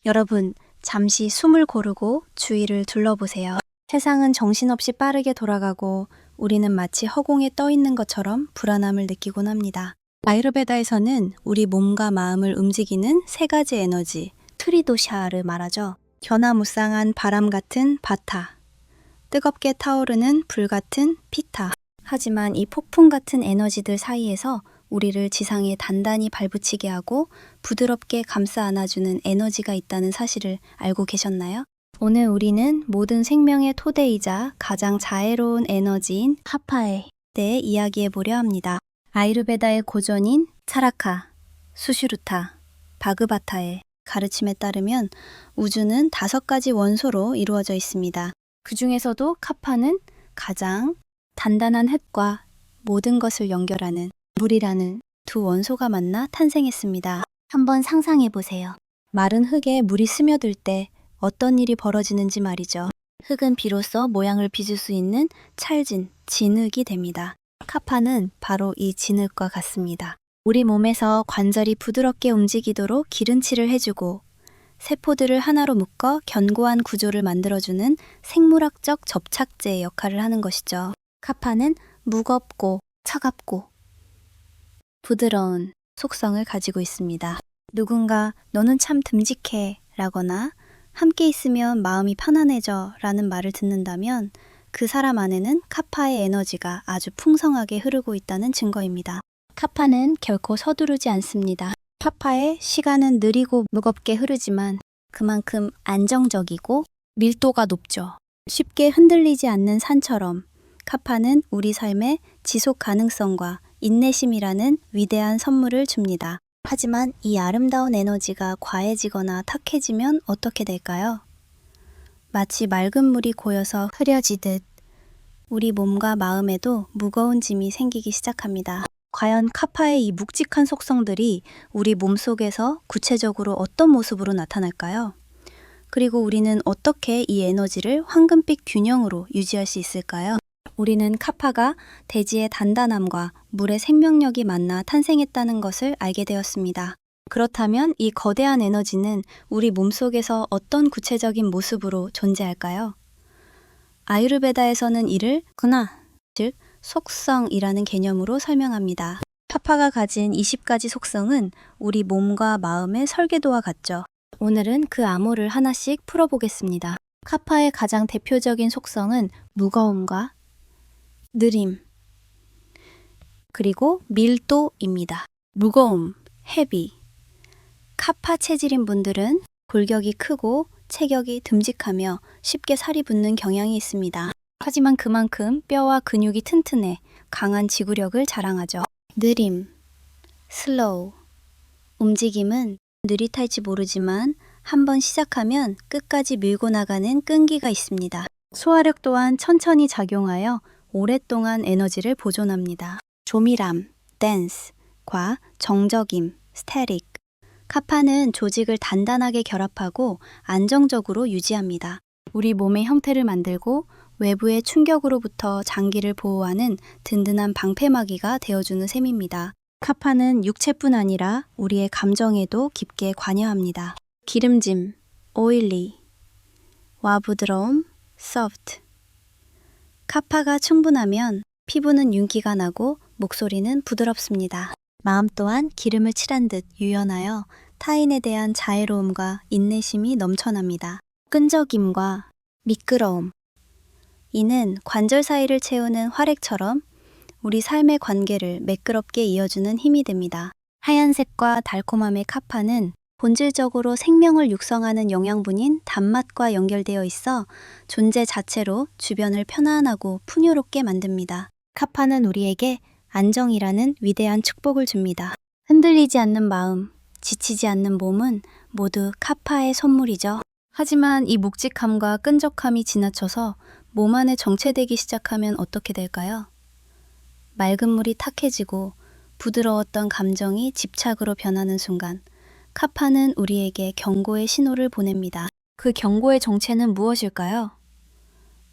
여러분, 잠시 숨을 고르고 주위를 둘러보세요. 세상은 정신없이 빠르게 돌아가고 우리는 마치 허공에 떠 있는 것처럼 불안함을 느끼곤 합니다. 아유르베다에서는 우리 몸과 마음을 움직이는 세 가지 에너지, 트리도샤를 말하죠. 견화무쌍한 바람 같은 바타, 뜨겁게 타오르는 불 같은 피타. 하지만 이 폭풍 같은 에너지들 사이에서 우리를 지상에 단단히 발붙이게 하고 부드럽게 감싸 안아주는 에너지가 있다는 사실을 알고 계셨나요? 오늘 우리는 모든 생명의 토대이자 가장 자애로운 에너지인 카파에 대해 이야기해 보려 합니다. 아유르베다의 고전인 차라카, 수슈루타, 바그바타의 가르침에 따르면 우주는 5가지 원소로 이루어져 있습니다. 그 중에서도 카파는 가장 단단한 흙과 모든 것을 연결하는 물이라는 두 원소가 만나 탄생했습니다. 한번 상상해 보세요. 마른 흙에 물이 스며들 때 어떤 일이 벌어지는지 말이죠. 흙은 비로소 모양을 빚을 수 있는 찰진 진흙이 됩니다. 카파는 바로 이 진흙과 같습니다. 우리 몸에서 관절이 부드럽게 움직이도록 기름칠을 해주고 세포들을 하나로 묶어 견고한 구조를 만들어주는 생물학적 접착제의 역할을 하는 것이죠. 카파는 무겁고 차갑고 부드러운 속성을 가지고 있습니다. 누군가 너는 참 듬직해 라거나 함께 있으면 마음이 편안해져 라는 말을 듣는다면 그 사람 안에는 카파의 에너지가 아주 풍성하게 흐르고 있다는 증거입니다. 카파는 결코 서두르지 않습니다. 카파의 시간은 느리고 무겁게 흐르지만 그만큼 안정적이고 밀도가 높죠. 쉽게 흔들리지 않는 산처럼 카파는 우리 삶의 지속 가능성과 인내심이라는 위대한 선물을 줍니다. 하지만 이 아름다운 에너지가 과해지거나 탁해지면 어떻게 될까요? 마치 맑은 물이 고여서 흐려지듯 우리 몸과 마음에도 무거운 짐이 생기기 시작합니다. 과연 카파의 이 묵직한 속성들이 우리 몸속에서 구체적으로 어떤 모습으로 나타날까요? 그리고 우리는 어떻게 이 에너지를 황금빛 균형으로 유지할 수 있을까요? 우리는 카파가 대지의 단단함과 물의 생명력이 만나 탄생했다는 것을 알게 되었습니다. 그렇다면 이 거대한 에너지는 우리 몸속에서 어떤 구체적인 모습으로 존재할까요? 아유르베다에서는 이를 근화, 즉 속성이라는 개념으로 설명합니다. 카파가 가진 20가지 속성은 우리 몸과 마음의 설계도와 같죠. 오늘은 그 암호를 하나씩 풀어보겠습니다. 카파의 가장 대표적인 속성은 무거움과 느림, 그리고 밀도입니다. 무거움, 헤비. 카파 체질인 분들은 골격이 크고 체격이 듬직하며 쉽게 살이 붙는 경향이 있습니다. 하지만 그만큼 뼈와 근육이 튼튼해 강한 지구력을 자랑하죠. 느림, 슬로우. 움직임은 느릿할지 모르지만 한번 시작하면 끝까지 밀고 나가는 끈기가 있습니다. 소화력 또한 천천히 작용하여 오랫동안 에너지를 보존합니다. 조밀함, 댄스과 정적임, 스태틱. 카파는 조직을 단단하게 결합하고 안정적으로 유지합니다. 우리 몸의 형태를 만들고 외부의 충격으로부터 장기를 보호하는 든든한 방패막이가 되어주는 셈입니다. 카파는 육체뿐 아니라 우리의 감정에도 깊게 관여합니다. 기름짐, 오일리, 와 부드러움, soft. 카파가 충분하면 피부는 윤기가 나고 목소리는 부드럽습니다. 마음 또한 기름을 칠한 듯 유연하여 타인에 대한 자애로움과 인내심이 넘쳐납니다. 끈적임과 미끄러움. 이는 관절 사이를 채우는 활액처럼 우리 삶의 관계를 매끄럽게 이어주는 힘이 됩니다. 하얀색과 달콤함의 카파는 본질적으로 생명을 육성하는 영양분인 단맛과 연결되어 있어 존재 자체로 주변을 편안하고 풍요롭게 만듭니다. 카파는 우리에게 안정이라는 위대한 축복을 줍니다. 흔들리지 않는 마음, 지치지 않는 몸은 모두 카파의 선물이죠. 하지만 이 묵직함과 끈적함이 지나쳐서 몸 안에 정체되기 시작하면 어떻게 될까요? 맑은 물이 탁해지고 부드러웠던 감정이 집착으로 변하는 순간 카파는 우리에게 경고의 신호를 보냅니다. 그 경고의 정체는 무엇일까요?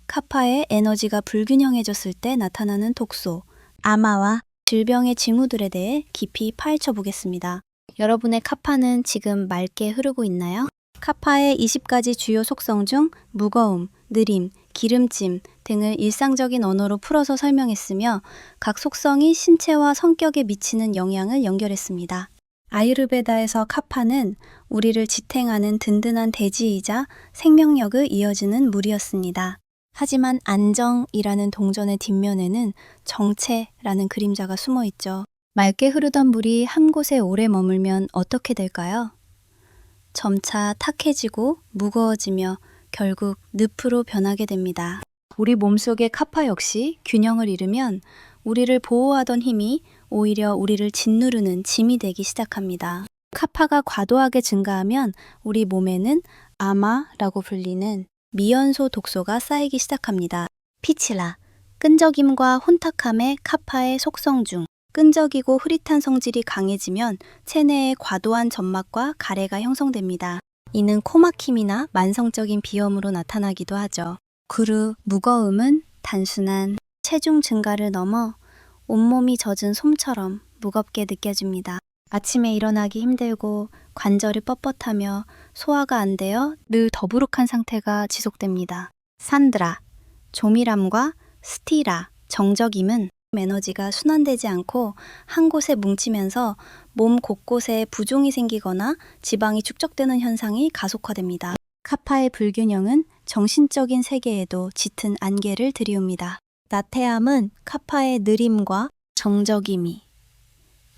카파의 에너지가 불균형해졌을 때 나타나는 독소, 아마와 질병의 징후들에 대해 깊이 파헤쳐 보겠습니다. 여러분의 카파는 지금 맑게 흐르고 있나요? 카파의 20가지 주요 속성 중 무거움, 느림, 기름짐 등을 일상적인 언어로 풀어서 설명했으며 각 속성이 신체와 성격에 미치는 영향을 연결했습니다. 아유르베다에서 카파는 우리를 지탱하는 든든한 대지이자 생명력을 이어주는 물이었습니다. 하지만 안정이라는 동전의 뒷면에는 정체라는 그림자가 숨어 있죠. 맑게 흐르던 물이 한 곳에 오래 머물면 어떻게 될까요? 점차 탁해지고 무거워지며 결국 늪으로 변하게 됩니다. 우리 몸속의 카파 역시 균형을 잃으면 우리를 보호하던 힘이 오히려 우리를 짓누르는 짐이 되기 시작합니다. 카파가 과도하게 증가하면 우리 몸에는 아마라고 불리는 미연소 독소가 쌓이기 시작합니다. 피치라, 끈적임과 혼탁함의 카파의 속성 중 끈적이고 흐릿한 성질이 강해지면 체내에 과도한 점막과 가래가 형성됩니다. 이는 코막힘이나 만성적인 비염으로 나타나기도 하죠. 그루 무거움은 단순한 체중 증가를 넘어 온몸이 젖은 솜처럼 무겁게 느껴집니다. 아침에 일어나기 힘들고 관절이 뻣뻣하며 소화가 안 되어 늘 더부룩한 상태가 지속됩니다. 산드라, 조밀함과 스티라, 정적임은 에너지가 순환되지 않고 한 곳에 뭉치면서 몸 곳곳에 부종이 생기거나 지방이 축적되는 현상이 가속화됩니다. 카파의 불균형은 정신적인 세계에도 짙은 안개를 들이웁니다. 나태함은 카파의 느림과 정적임이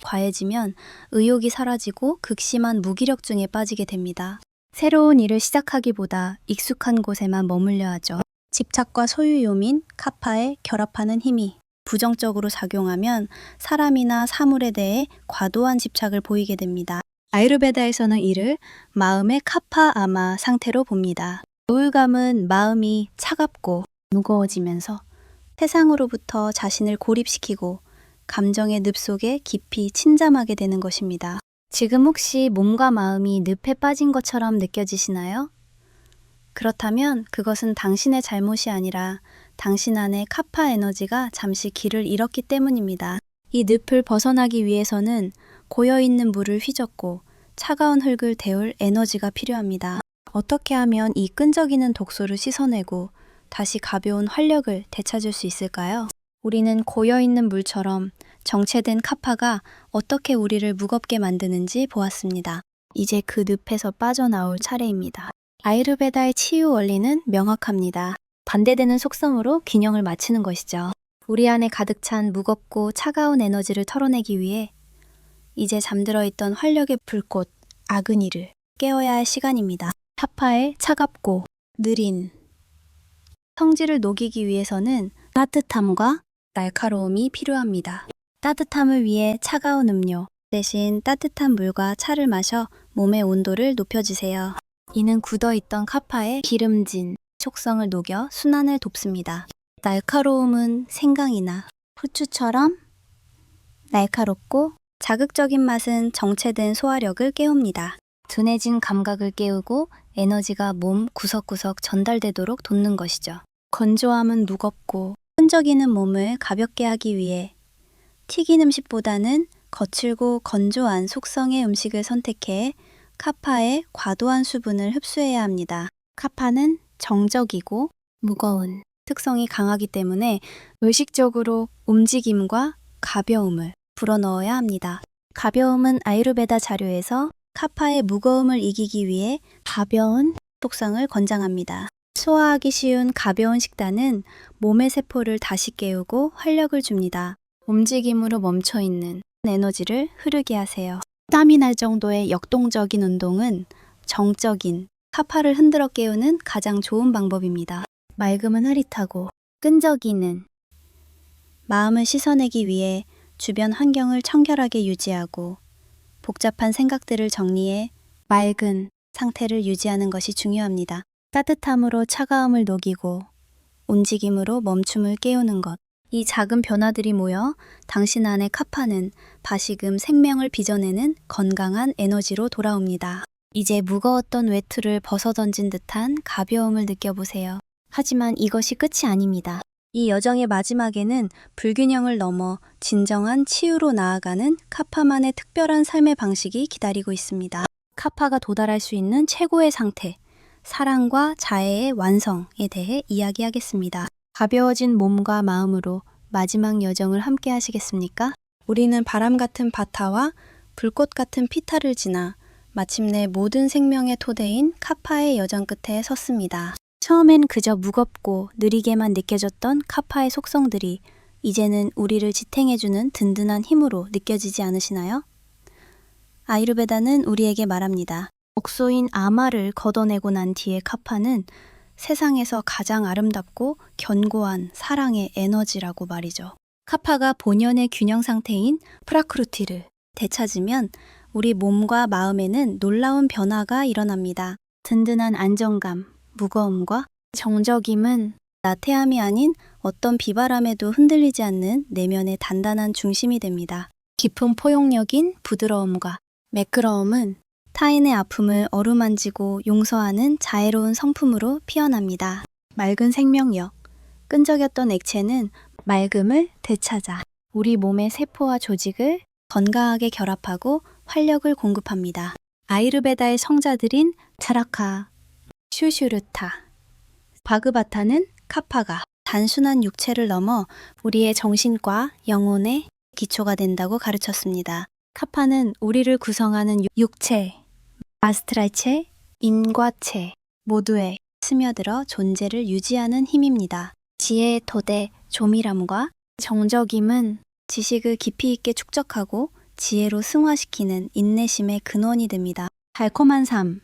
과해지면 의욕이 사라지고 극심한 무기력증에 빠지게 됩니다. 새로운 일을 시작하기보다 익숙한 곳에만 머물려 하죠. 집착과 소유욕인 카파에 결합하는 힘이 부정적으로 작용하면 사람이나 사물에 대해 과도한 집착을 보이게 됩니다. 아유르베다에서는 이를 마음의 카파-아마 상태로 봅니다. 우울감은 마음이 차갑고 무거워지면서 세상으로부터 자신을 고립시키고 감정의 늪 속에 깊이 침잠하게 되는 것입니다. 지금 혹시 몸과 마음이 늪에 빠진 것처럼 느껴지시나요? 그렇다면 그것은 당신의 잘못이 아니라 당신 안의 카파 에너지가 잠시 길을 잃었기 때문입니다. 이 늪을 벗어나기 위해서는 고여있는 물을 휘젓고 차가운 흙을 데울 에너지가 필요합니다. 어떻게 하면 이 끈적이는 독소를 씻어내고 다시 가벼운 활력을 되찾을 수 있을까요? 우리는 고여있는 물처럼 정체된 카파가 어떻게 우리를 무겁게 만드는지 보았습니다. 이제 그 늪에서 빠져나올 차례입니다. 아유르베다의 치유 원리는 명확합니다. 반대되는 속성으로 균형을 맞추는 것이죠. 우리 안에 가득 찬 무겁고 차가운 에너지를 털어내기 위해 이제 잠들어 있던 활력의 불꽃, 아그니를 깨워야 할 시간입니다. 카파의 차갑고 느린 성질을 녹이기 위해서는 따뜻함과 날카로움이 필요합니다. 따뜻함을 위해 차가운 음료 대신 따뜻한 물과 차를 마셔 몸의 온도를 높여주세요. 이는 굳어있던 카파의 기름진 속성을 녹여 순환을 돕습니다. 날카로움은 생강이나 후추처럼 날카롭고 자극적인 맛은 정체된 소화력을 깨웁니다. 둔해진 감각을 깨우고 에너지가 몸 구석구석 전달되도록 돕는 것이죠. 건조함은 무겁고 끈적이는 몸을 가볍게 하기 위해 튀긴 음식보다는 거칠고 건조한 속성의 음식을 선택해 카파의 과도한 수분을 흡수해야 합니다. 카파는 정적이고 무거운 특성이 강하기 때문에 의식적으로 움직임과 가벼움을 불어넣어야 합니다. 가벼움은 아유르베다 자료에서 카파의 무거움을 이기기 위해 가벼운 속성을 권장합니다. 소화하기 쉬운 가벼운 식단은 몸의 세포를 다시 깨우고 활력을 줍니다. 움직임으로 멈춰있는 에너지를 흐르게 하세요. 땀이 날 정도의 역동적인 운동은 정적인 카파를 흔들어 깨우는 가장 좋은 방법입니다. 맑음은 흐릿하고 끈적이는 마음을 씻어내기 위해 주변 환경을 청결하게 유지하고 복잡한 생각들을 정리해 맑은 상태를 유지하는 것이 중요합니다. 따뜻함으로 차가움을 녹이고 움직임으로 멈춤을 깨우는 것. 이 작은 변화들이 모여 당신 안의 카파는 다시금 생명을 빚어내는 건강한 에너지로 돌아옵니다. 이제 무거웠던 외투를 벗어던진 듯한 가벼움을 느껴보세요. 하지만 이것이 끝이 아닙니다. 이 여정의 마지막에는 불균형을 넘어 진정한 치유로 나아가는 카파만의 특별한 삶의 방식이 기다리고 있습니다. 카파가 도달할 수 있는 최고의 상태, 사랑과 자애의 완성에 대해 이야기하겠습니다. 가벼워진 몸과 마음으로 마지막 여정을 함께 하시겠습니까? 우리는 바람 같은 바타와 불꽃 같은 피타를 지나 마침내 모든 생명의 토대인 카파의 여정 끝에 섰습니다. 처음엔 그저 무겁고 느리게만 느껴졌던 카파의 속성들이 이제는 우리를 지탱해주는 든든한 힘으로 느껴지지 않으시나요? 아유르베다는 우리에게 말합니다. 억소인 아마를 걷어내고 난 뒤의 카파는 세상에서 가장 아름답고 견고한 사랑의 에너지라고 말이죠. 카파가 본연의 균형 상태인 프라크루티를 되찾으면 우리 몸과 마음에는 놀라운 변화가 일어납니다. 든든한 안정감, 무거움과 정적임은 나태함이 아닌 어떤 비바람에도 흔들리지 않는 내면의 단단한 중심이 됩니다. 깊은 포용력인 부드러움과 매끄러움은 타인의 아픔을 어루만지고 용서하는 자애로운 성품으로 피어납니다. 맑은 생명력, 끈적였던 액체는 맑음을 되찾아 우리 몸의 세포와 조직을 건강하게 결합하고 활력을 공급합니다. 아유르베다의 성자들인 차라카, 슈슈르타, 바그바타는 카파가 단순한 육체를 넘어 우리의 정신과 영혼의 기초가 된다고 가르쳤습니다. 카파는 우리를 구성하는 육체, 아스트랄체, 인과체 모두에 스며들어 존재를 유지하는 힘입니다. 지혜의 토대, 조밀함과 정적임은 지식을 깊이 있게 축적하고 지혜로 승화시키는 인내심의 근원이 됩니다. 달콤한 삶,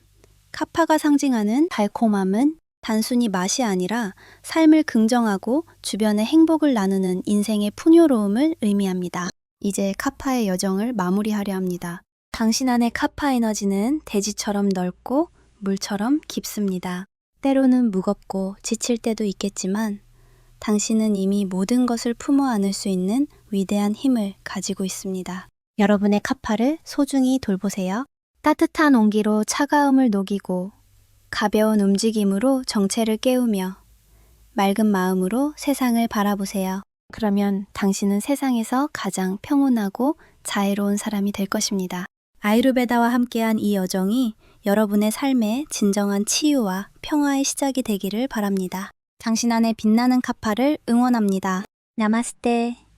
카파가 상징하는 달콤함은 단순히 맛이 아니라 삶을 긍정하고 주변의 행복을 나누는 인생의 풍요로움을 의미합니다. 이제 카파의 여정을 마무리하려 합니다. 당신 안의 카파 에너지는 대지처럼 넓고 물처럼 깊습니다. 때로는 무겁고 지칠 때도 있겠지만 당신은 이미 모든 것을 품어 안을 수 있는 위대한 힘을 가지고 있습니다. 여러분의 카파를 소중히 돌보세요. 따뜻한 온기로 차가움을 녹이고 가벼운 움직임으로 정체를 깨우며 맑은 마음으로 세상을 바라보세요. 그러면 당신은 세상에서 가장 평온하고 자애로운 사람이 될 것입니다. 아유르베다와 함께한 이 여정이 여러분의 삶의 진정한 치유와 평화의 시작이 되기를 바랍니다. 당신 안에 빛나는 카파를 응원합니다. 나마스테.